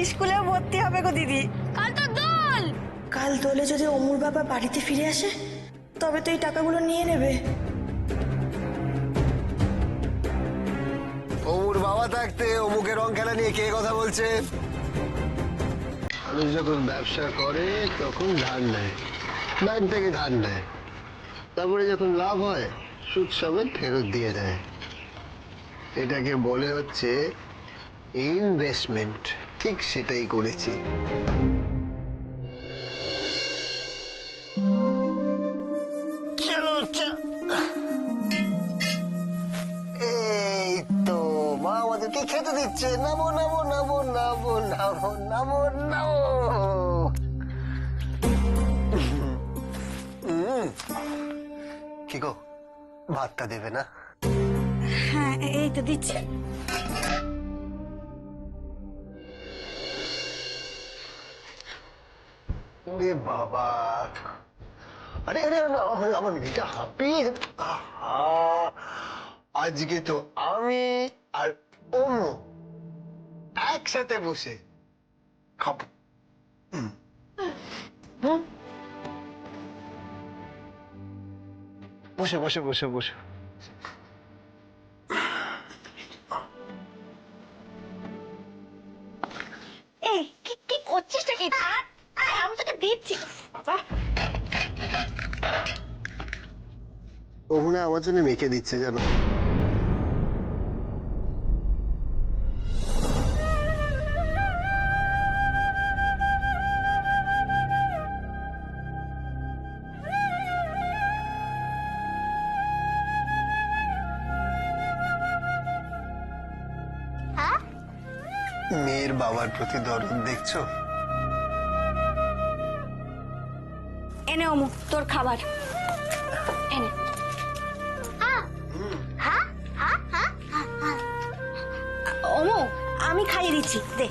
স্কুলে ভর্তি হবে গো দিদি। কাল তো দোল। কাল দোলে যদি অমুর বাবা বাড়িতে ফিরে আসে তবে তো এই টাকাগুলো নিয়ে নেবে। অমুর বাবা থাকতে অমুকের রং খেলা নিয়ে কে কথা বলছে? মানুষ যখন ব্যবসা করে তখন ধার নেয়, ব্যাংক থেকে ধার নেয়, তারপরে যখন লাভ হয় সুদ সমেত ফেরত দিয়ে দেয়। এটাকে বলে হচ্ছে ইনভেস্টমেন্ট। ঠিক সেটাই করেছি। চলো এই তো মা আমাদেরকে খেতে দিচ্ছে। নামো নামো নামো নামো নামো নামো নামো। কি গো, ভাতটা দেবে না? হ্যাঁ এই তো দিচ্ছি। ওরে বাবা, আরে আরে আমার মেয়েটা হাঁপিয়ে। আজকে তো আমি আর ওমো একসাথে বসে খাবো। বসে বসে বসে বসে। এই কি কি করছিস নাকি? আমি তোকে দিচ্ছি। বাবা ও মনে হয় আমার জন্য মেখে দিচ্ছে জানো। মেয়ের বাবার প্রতি দরদ দেখছো? এনে অমু তোর খাবার এনে। অমু আমি খাইয়ে দিচ্ছি, দে।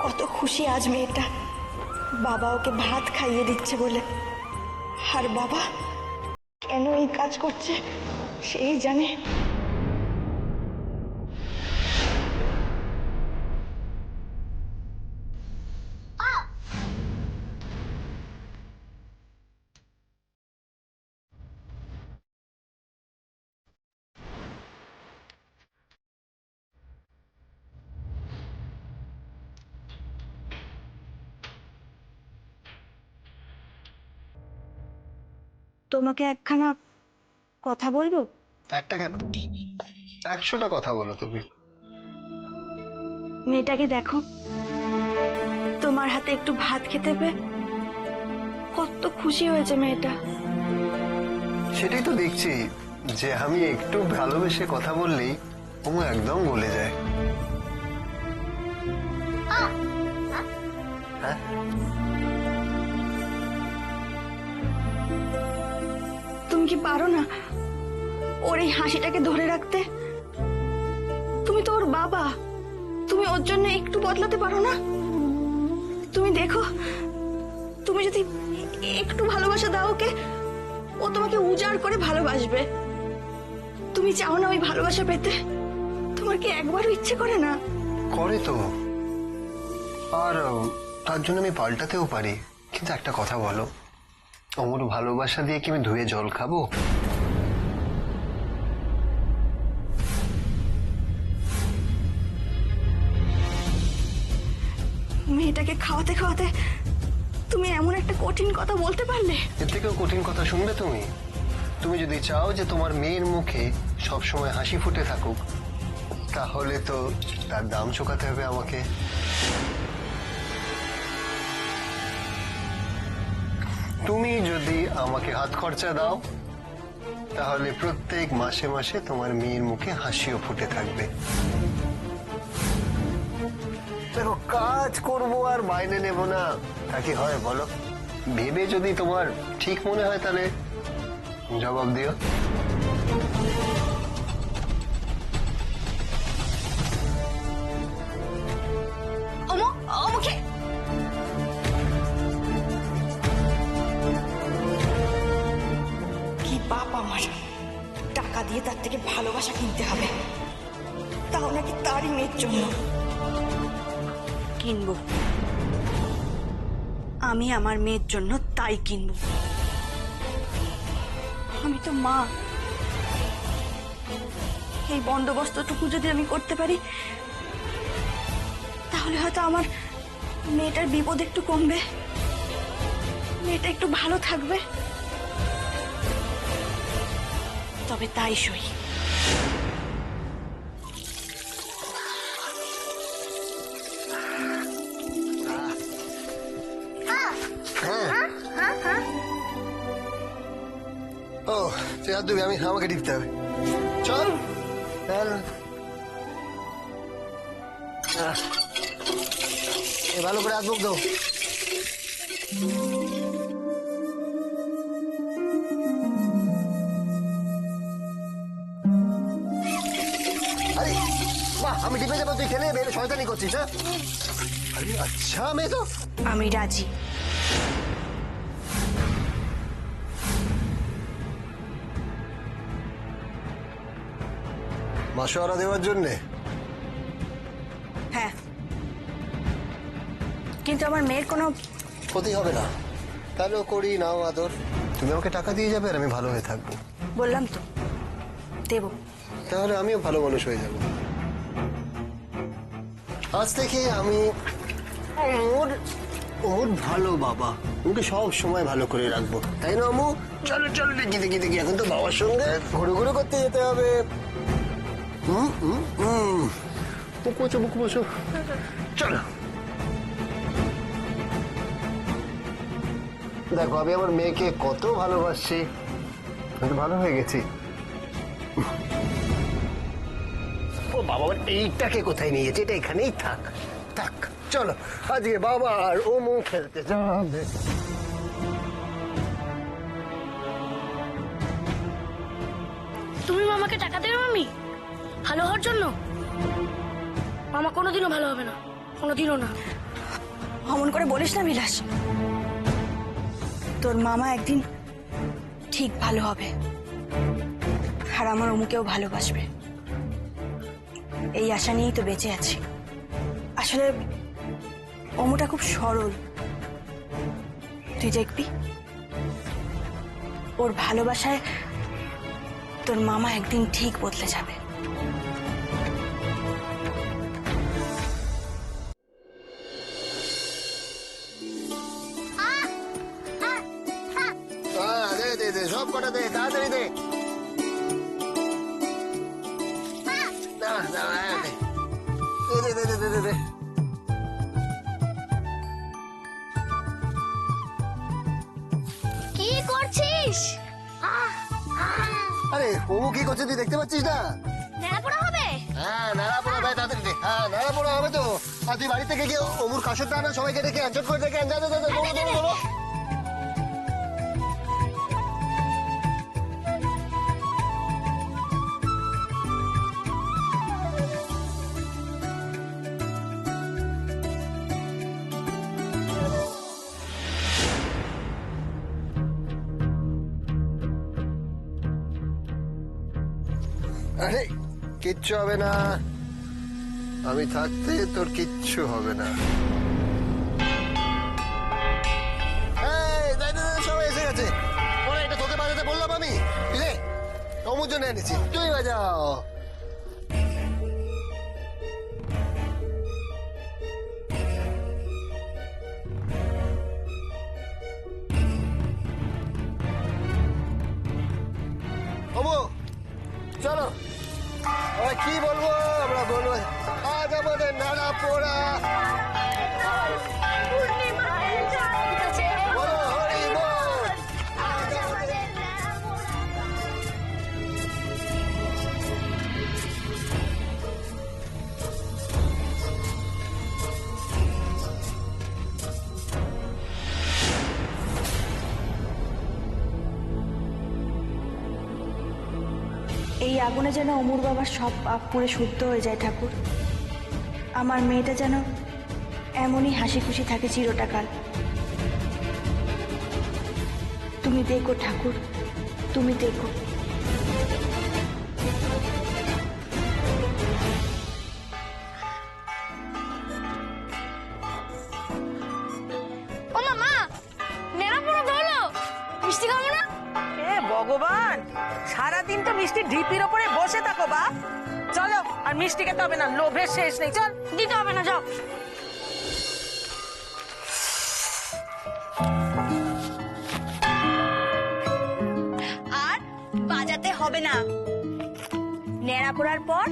কত খুশি আজ মেয়েটা, বাবা ওকে ভাত খাইয়ে দিচ্ছে বলে। আর বাবা কেন এই কাজ করছে সেই জানে। তোমাকে একখানা কথা বলবো? একটা কেন, 100টা কথা বলো তুমি। মেয়েটাকে দেখো, তোমার হাতে একটু ভাত খেতে পেয়ে কত খুশি হয়েছে মেয়েটা। সেটাই তো দেখছি যে আমি একটু ভালোবেসে কথা বললেই ওমো একদম গলে যায়। হ্যাঁ তুমি কি পারো না ওর এই হাসিটাকে ধরে রাখতে? তুমি তো ওর বাবা, তুমি ওর জন্য একটু বদলাতে পারো না? তুমি দেখো, তুমি যদি একটু ভালোবাসা দাও ওকে, ও তোমাকে উজাড় করে ভালোবাসবে। তুমি চাও না ওই ভালোবাসা পেতে? তোমার কি একবারও ইচ্ছে করে না? করে তো, আর তার জন্য আমি পাল্টাতেও পারি। কিন্তু একটা কথা বলো, ওমর ভালোবাসা দিয়ে কি আমি ধুয়ে জল খাবো? মেয়েটাকে খাওয়াতে খাওয়াতে তুমি এমন একটা কঠিন কথা বলতে পারলে। এর থেকেও কঠিন কথা শুনবে তুমি? তুমি যদি চাও যে তোমার মেয়ের মুখে সবসময় হাসি ফুটে থাকুক, তাহলে তো তার দাম চোকাতে হবে আমাকে। তুমি যদি আমাকে হাত খরচা দাও, তাহলে প্রত্যেক মাসে মাসে তোমার মেয়ের মুখে হাসিও ফুটে থাকবে। দেখো, কাজ করবো আর মাইনে নেব না, তা কি হয় বলো? ভেবে যদি তোমার ঠিক মনে হয় তাহলে জবাব দিও। অমুকে কি বাপ আমার, টাকা দিয়ে তার থেকে ভালোবাসা কিনতে হবে, তাও নাকি তারই মেয়ের জন্য। কিনবো, আমি আমার মেয়ের জন্য তাই কিনবো। আমি তো মা, এই বন্দোবস্তটুকু যদি আমি করতে পারি তাহলে হয়তো আমার মেয়েটার বিপদ একটু কমবে, মেয়েটা একটু ভালো থাকবে। তবে তাই সই। ও তুই হাত ধুবি, আমাকে টিপতে হবে। চল চল। ভালো করে হাত মুখ দাও। আরে বাহ, আমি টিপে যাবো, তুই খেলে বের শয়তানি করছিস? হ্যাঁ, আরে আচ্ছা মেয়ে তো। আমি রাজি। মাসোয়ারা দেওয়ার জন্যে? হ্যাঁ, কিন্তু আমার মেয়ের কোনো ক্ষতি হবে না। তাহলেও করি, নাও আদর। তুমি আমাকে টাকা দিয়ে যাবে আর আমি ভালো হয়ে থাকবো। বললাম তো দেব। তাহলে আমিও ভালো মানুষ হয়ে যাব। আজ থেকে আমি ওর ওর ভালো বাবা, ওকে সব সময় ভালো করে রাখবো, তাই না আমু? চলো চলো, দেখি দেখি দেখি, এখন তো বাবার সঙ্গে ঘুরে ঘুরে করতে যেতে হবে। বুকু বসো, বুকু বসো, চলো। দেখো, আমি আমার মেয়েকে কত ভালোবাসি, আমি তো ভালো হয়ে গেছি। ও বাবা, এইটাকে কোথায় নিয়ে গেছে? এটা এখানেই থাক থাক। চলো, আজকে বাবা আর ওমু খেলতে যাবে। তুমি মামাকে টাকা দেবে মামি ভালো হওয়ার জন্য? মামা কোনোদিনও ভালো হবে না, কোনোদিনও না। অমন করে বলিস না বিলাস, তোর মামা একদিন ঠিক ভালো হবে আর আমার অমুকেও ভালোবাসবে, এই আশা নিয়েই তো বেঁচে আছি। আসলে অমুটা খুব সরল, তুই দেখবি ওর ভালোবাসায় তোর মামা একদিন ঠিক বদলে যাবে। দে দে দে, সব কটা দে, তাড়াতাড়ি দে। না না, দে দে দে দে দে দে। কি করছিস? আরে ওমু কি করছে তুই দেখতে পাচ্ছিস না? নেড়াপোড়া হবে? হ্যাঁ, নাড়া পোড়া ভাই, তাড়াতাড়ি দে। হ্যাঁ, নাড়া পোড়া হবে তো। আর তুই বাড়ি থেকে গিয়ে অমুর কাশরটা আনা, সবাইকে ডেকে আনচট করে ডেকে আন। যা যা যা, দৌড়ো দৌড়ো দৌড়ো। আরে কিচ্ছু হবে না, আমি থাকতে তোর কিচ্ছু হবে না। এই, দে, দে, দে, সবাই এসে গেছে। ওরা এটা তোকে বাজাতে বললাম আমি? রে, অমুর জন্য এনেছি, তুই বাজাও। অমু, চলো। আমরা কি বলবো? আমরা বলবো আজ আমাদের নাড়া পোড়া। বলো হরি বল। আজ আমাদের এই আগুনে যেন অমুর বাবার সব পাপ পুড়ে শুদ্ধ হয়ে যায় ঠাকুর। আমার মেয়েটা যেন এমনই হাসি খুশি থাকে চিরটাকাল। তুমি দেখো ঠাকুর, তুমি দেখো। ও মা, নেড়া পুরো ধরলো, মিষ্টি খাবো না? এ ভগবান, সারাদিন তো মিষ্টি ঢিপির ওপরে বসে থাকো বা। চলো, আর মিষ্টি খেতে হবে না, লোভের শেষ নেই। চল। দিতে হবে না, যাও। আর বাজাতে হবে না, নেড়া পোড়ার পর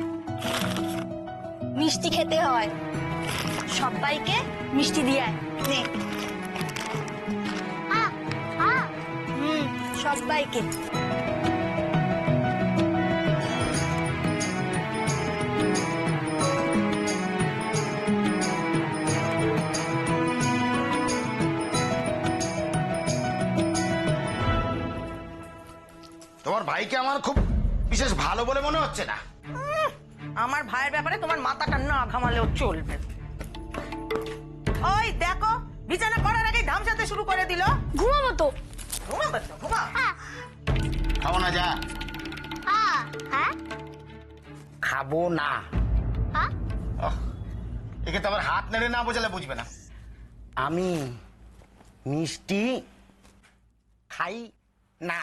মিষ্টি খেতে হয়। সবাইকে মিষ্টি দিয়ে আয়। নে। সবাইকে। তোমার ভাইকে আমার খুব বিশেষ ভালো বলে মনে হচ্ছে না। আমার ভাইয়ের ব্যাপারে তোমার মাথাটা না ঘামালেও চলবে। ওই দেখো, বিছানা করার আগে ধামসাতে শুরু করে দিল। ঘুমাবো তো। ঘুমাবে তো, ঘুমা। খাবো না, যা। হ্যাঁ? খাবো না। ওহ, একে তো আবার হাত নেড়ে না বোঝালে বুঝবে না। আমি মিষ্টি খাই না।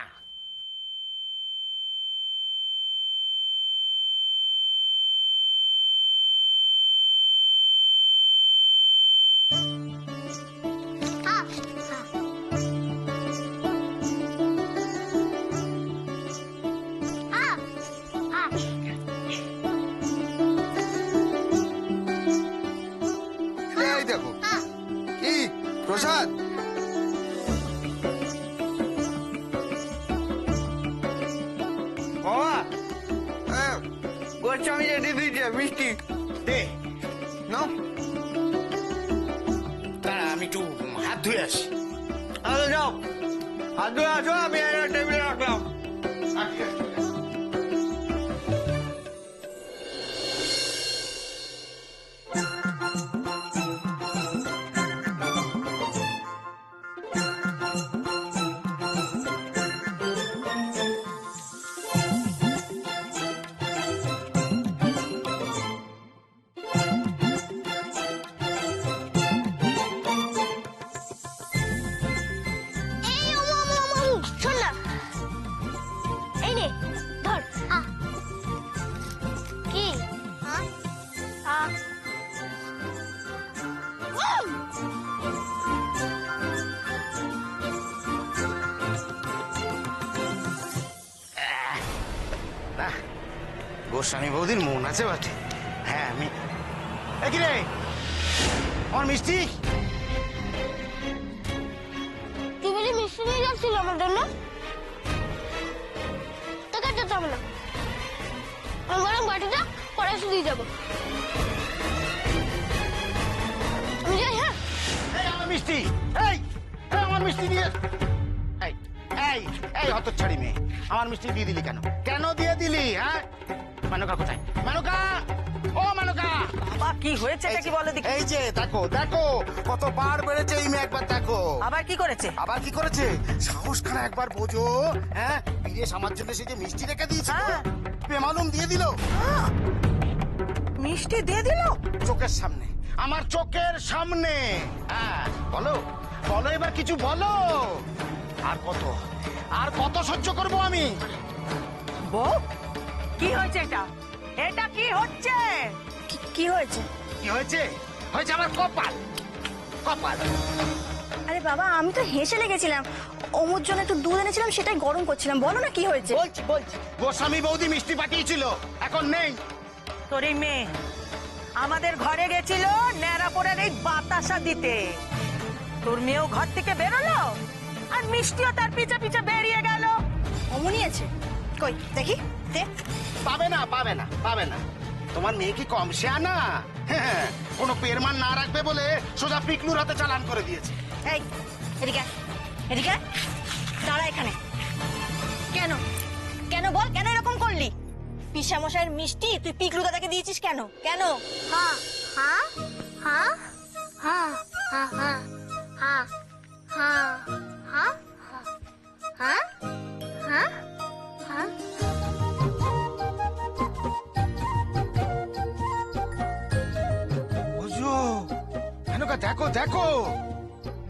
এই দেখো কি প্রসাদ। বাবা, গোস্বামী রেডি দিয়েছে মিষ্টি। দে, নাও। দাঁড়া, আমি একটু হাত ধুয়ে আসি। আরে যাও, হাত ধুয়ে আসো, আমি টেবিলে রাখলাম। শোন না, এই নে ধর। কি? না, গোস্বামী বৌদির মন আছে বটে। হ্যাঁ, আমি কি রে, আমার মিষ্টি। তুই বলি মিষ্টি নিয়ে যাচ্ছিল আমার জন্য? তোকে যেতে হবে না, আমি বরং বাটিটা পরে এসে দিয়ে যাবো। আমি যাই। হ্যাঁ, এই আমার মিষ্টি, এই এই আমার মিষ্টি দিয়ে। এই এই এই হতচ্ছাড়ি মেয়ে, আমার মিষ্টি দিয়ে দিলি কেন? কেন দিয়ে দিলি? হ্যাঁ, মেনকা কোথায়? মেনকা, ও মেনকা। বাবা, কি হয়েছে এটা কি বলে দেখি। এই যে দেখো দেখো, কত বার বেড়েছে এই মেয়ে, একবার দেখো। আবার কি করেছে? আবার কি করেছে? সাহসখানা একবার বোঝো। হ্যাঁ, বিদেশ আমার জন্য সে যে মিষ্টি রেখে দিয়েছিল, হ্যাঁ। বেমালুম দিয়ে দিল। মিষ্টি দিয়ে দিল চোখের সামনে, আমার চোখের সামনে। হ্যাঁ, বলো বলো, এবার কিছু বলো। আর কত সহ্য করবো আমি? বউ, কি হয়েছে এটা? এটা কি হচ্ছে? কি হয়েছে? কি হয়েছে? হয়েছে আমার কপাল, কপাল। আরে বাবা, আমি তো হেসে লেগেছিলাম। অমুর জন্য একটু দুধ এনেছিলাম, সেটাই গরম করছিলাম। বলো না কি হয়েছে। বলছি বলছি, গোস্বামী বৌদি মিষ্টি পাঠিয়েছিল, এখন নেই। তোর এই মেয়ে আমাদের ঘরে গেছিল ন্যাড়াপোড়ার এই বাতাসা দিতে। তোর মেয়েও ঘর থেকে বেরোলো, আর মিষ্টিও তার পিছে পিছে বেরিয়ে গেল। অমনি আছে? কই দেখি, দে। পাবে না, পাবে না, পাবে না। তোমার মেয়ে কি কম শেয়ানা? হ্যাঁ, কোনো পেরমান না রাখবে বলে সোজা পিকলুর হাতে চালান করে দিয়েছে। এই এদিকে আয়, এদিকে আয়। দাঁড়া এখানে। কেন কেন বল, কেন এরকম করলি? পিসামশাইয়ের মিষ্টি তুই পিকলু দাদাকে দিয়েছিস কেন কেন? হ্যাঁ হ্যাঁ হ্যাঁ হ্যাঁ হ্যাঁ হ্যাঁ হ্যাঁ হ্যাঁ হ্যাঁ হ্যাঁ হ্যাঁ হ্যাঁ বুঝো মেনকা, দেখো দেখো,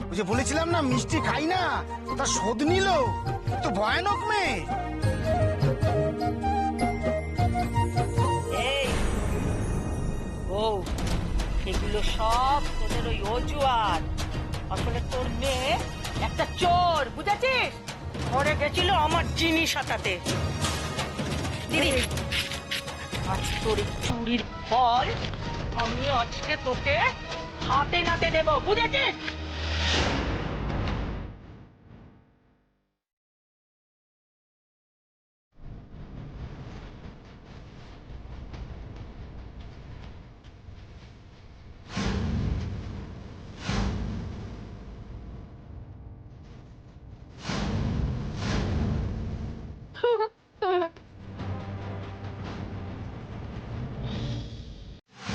ওই যে বলেছিলাম না মিষ্টি খাই না, তার শোধ নিল। তো ভয়ানক মেয়ে। এই ও, এগুলো সব তোদের ওই অজুহাত। আসলে তোর মেয়ে একটা চোর, বুঝেছিস? ঘরে গেছিল আমার জিনিস হাতাতে। দিদি, আজ তোর এই চুরির ফল আমি আজকে তোকে হাতে নাতে দেবো, বুঝেছিস?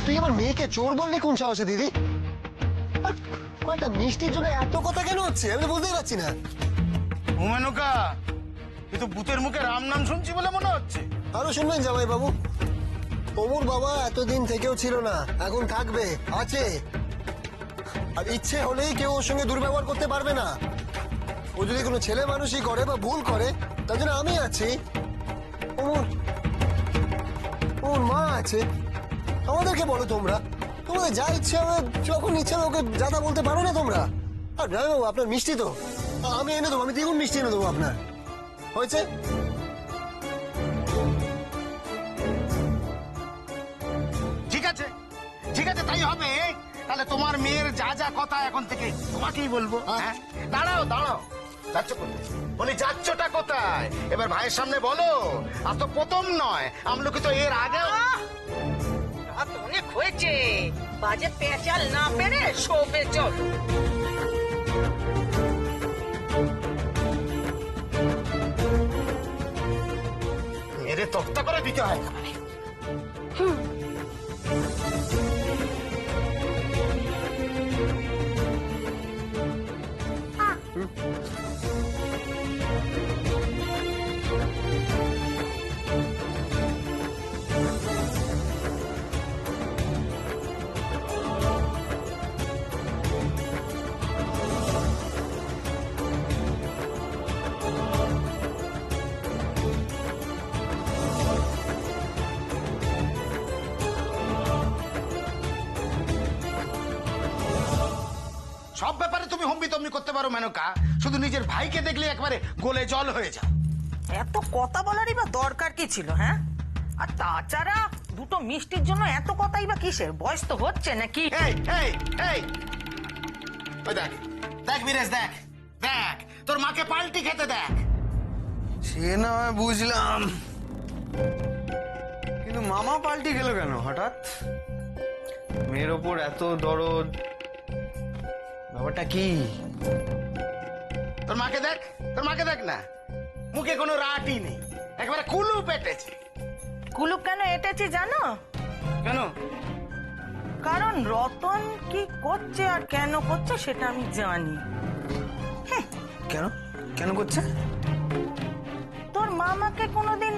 তুই আমার মেয়েকে চোর বললি কোন সাহসে দিদি? আর কয়েকটা মিষ্টির জন্য এত কথা কেন হচ্ছে আমি তো বুঝতেই পারছি না। ও মেনকা, এ তো ভূতের মুখে রাম নাম শুনছি বলে মনে হচ্ছে। আরো শুনবেন জামাই বাবু, অমুর বাবা এতদিন থেকেও ছিল না, এখন থাকবে, আছে। আর ইচ্ছে হলেই কেউ ওর সঙ্গে দুর্ব্যবহার করতে পারবে না। ও যদি কোনো ছেলে মানুষই করে বা ভুল করে, তার জন্য আমি আছি। ওর মা আছে। আমাদেরকে বলো তোমরা, তোমাদের যা ইচ্ছে হবে যখন ইচ্ছে হবে ওকে যাতা বলতে পারো না তোমরা। আর জামাইবাবু আপনার মিষ্টি তো আমি এনে দেবো, আমি দ্বিগুণ মিষ্টি এনে দেবো আপনার। হয়েছে? ঠিক আছে, ঠিক আছে, তাই হবে। তাহলে তোমার মেয়ের যা যা কথা এখন থেকে তোমাকেই বলবো। হ্যাঁ, দাঁড়াও দাঁড়াও, যাচ্ছ কোথায়? বলি যাচ্ছটা কোথায়? এবার ভাইয়ের সামনে বলো। আর তো প্রথম নয়, আমলকি তো এর আগেও। রাত অনেক হয়েছে, বাজে পেঁচাল না পেরে শোবে চল। মেরে তক্তা করে দিতে হয়। সব ব্যাপারে তুমি হম্বি তম্বি করতে পারো মেনকা, শুধু নিজের ভাইকে দেখলে একবারে গোলে জল হয়ে যায়। এত কথা বলারই বা দরকার কি ছিল? হ্যাঁ, আর তাছাড়া দুটো মিষ্টির জন্য এত কথাই বা কিসের? বয়স তো হচ্ছে নাকি? এই এই এই, ওই দেখ দেখ বিরেশ, দেখ দেখ তোর মাকে পাল্টি খেতে দেখ। সে না হয় বুঝলাম, কিন্তু মামা পাল্টি গেল কেন হঠাৎ? মেয়ের ওপর এত দরদ, ব্যাপারটা কি? তোর মাকে দেখ, তোর মাকে দেখ না, মুখে কোনো রাটই নেই, একবারে কুলু পেটেছে। কুলুপ কেন এটেছি জানো? কেন? কারণ রতন কি করছে আর কেন করছে সেটা আমি জানি। কেন কেন করছে? তোর মামাকে কোনোদিন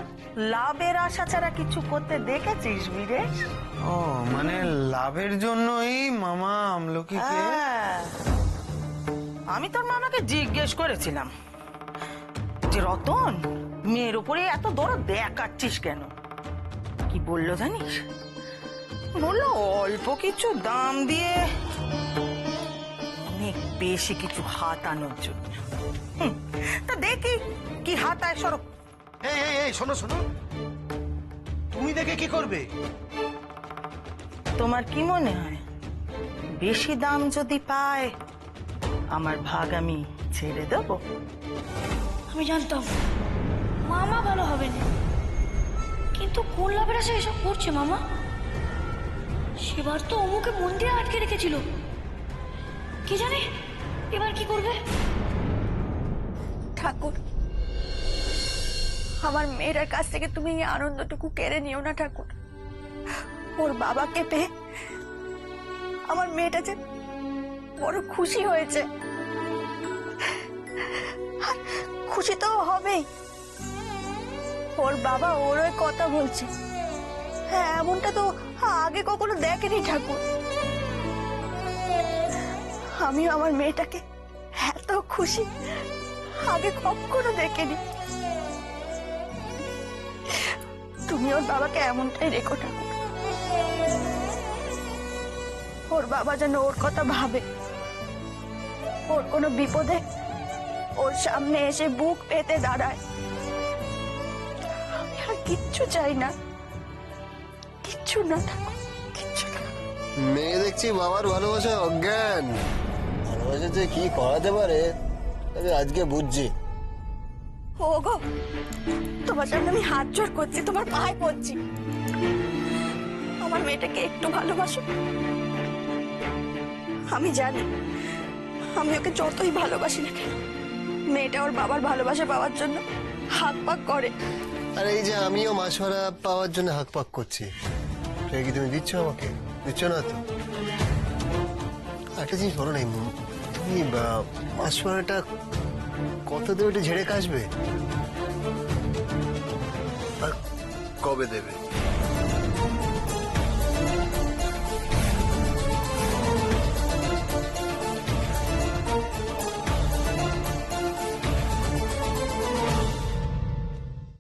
লাভের আশা ছাড়া কিছু করতে দেখেছিস বীরেশ? ও মানে লাভের জন্যই মামা আমলকিকে। হ্যাঁ, আমি তোর মামাকে জিজ্ঞেস করেছিলাম যে রতন মেয়ের উপরে এত দরদ দেখাচ্ছিস কেন? কি বললো জানিস? বললো অল্প কিছু দাম দিয়ে অনেক বেশি কিছু হাতানোর জন্য। তা দেখি কি হাতায়। সরব। এই এই এই, শোনো শোনো, তুমি দেখে কি করবে? তোমার কি মনে হয় বেশি দাম যদি পায় আমার ভাগ আমি ছেড়ে দেবো? আমি জানতাম মামা ভালো হবে না, কিন্তু কোন লাভের আশা এসব করছে মামা? সেবার তো অমুকে মন্দিরে আটকে রেখেছিল, কে জানে এবার কি করবে? ঠাকুর আমার মেয়েটার কাছ থেকে তুমি এই আনন্দটুকু কেড়ে নিও না ঠাকুর। ওর বাবাকে পেয়ে আমার মেয়েটা যে বড় খুশি হয়েছে, আর খুশি তো হবেই। ওর বাবা ওর ওই কথা বলছে, হ্যাঁ এমনটা তো আগে কখনো দেখেনি ঠাকুর। আমিও আমার মেয়েটাকে এত খুশি আগে কখনো দেখিনি। তুমি ওর বাবাকে এমনটাই রেখো ঠাকুর। ওর বাবা যেন ওর কথা ভাবে, ওর কোনো বিপদে ওর সামনে এসে বুক পেতে দাঁড়ায়। আমি আর কিচ্ছু চাই না, কিচ্ছু না ঠাকুর, কিচ্ছু না। মেয়ে দেখছি বাবার ভালোবাসায় অজ্ঞান। ভালোবাসা যে কি করাতে পারে তবে আজকে বুঝছি। ও গো, তোমার সামনে আমি হাত জোড় করছি, তোমার পায়ে পড়ছি, আমার মেয়েটাকে একটু ভালোবাসো। আমি জানি আমি ওকে যতই ভালোবাসি না কেন, মেয়েটা ওর বাবার ভালোবাসা পাওয়ার জন্য হাত পাক করে। আর এই যে আমিও মাছওয়ারা পাওয়ার জন্য হাঁক পাক করছি, সেটা কি তুমি দিচ্ছ আমাকে? দিচ্ছ না তো? একটা জিনিস বলো না, তুমি মাছওয়ারাটা কত দেবে ঝেড়ে কাশবে? আর কবে দেবে?